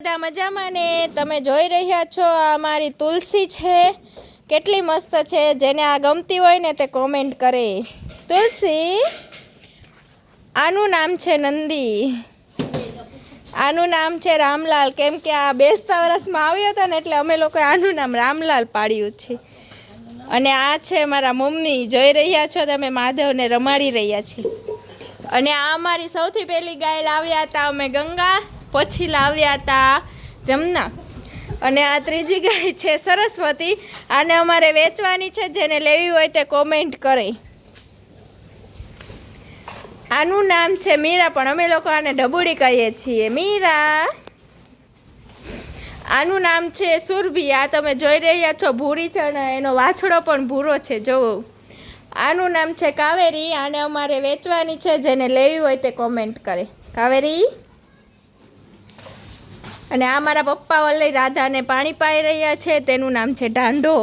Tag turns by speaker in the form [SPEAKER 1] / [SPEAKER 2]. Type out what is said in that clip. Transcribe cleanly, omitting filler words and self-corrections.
[SPEAKER 1] બધા મજામાં ને તમે જોઈ રહ્યા છો આ મારી તુલસી છે કેટલી મસ્ત છે જેને આ ગમતી હોય ને તે કોમેન્ટ કરે તુલસી આનું નામ છે નંદી આનું નામ છે રામલાલ કેમ કે આ બેસતા વર્ષમાં આવ્યો હતો ને એટલે અમે લોકોએ આનું નામ રામલાલ પાડ્યું છે અને આ છે મારા મમ્મી જોઈ રહ્યા છો તમે માધવને રમાડી રહ્યા છીએ અને આ અમારી સૌથી પહેલી ગાય લાવ્યા હતા અમે ગંગા પછી લાવ્યા હતા જમના અને આ ત્રીજી ગાય છે સરસ્વતી આને અમારે વેચવાની છે જેને લેવી હોય તે કોમેન્ટ કરે આનું નામ છે મીરા પણ અમે લોકો આને ઢબુડી કહીએ છીએ મીરા આનું નામ છે સુરભી આ તમે જોઈ રહ્યા છો ભૂરી છે અને એનો વાછડો પણ ભૂરો છે જોવો આનું નામ છે કાવેરી આને અમારે વેચવાની છે જેને લેવી હોય તે કોમેન્ટ કરે કાવેરી અને આ મારા પપ્પા વલ્લી રાધાને પાણી પાઈ રહ્યા છે તેનું નામ છે ઢાંઢો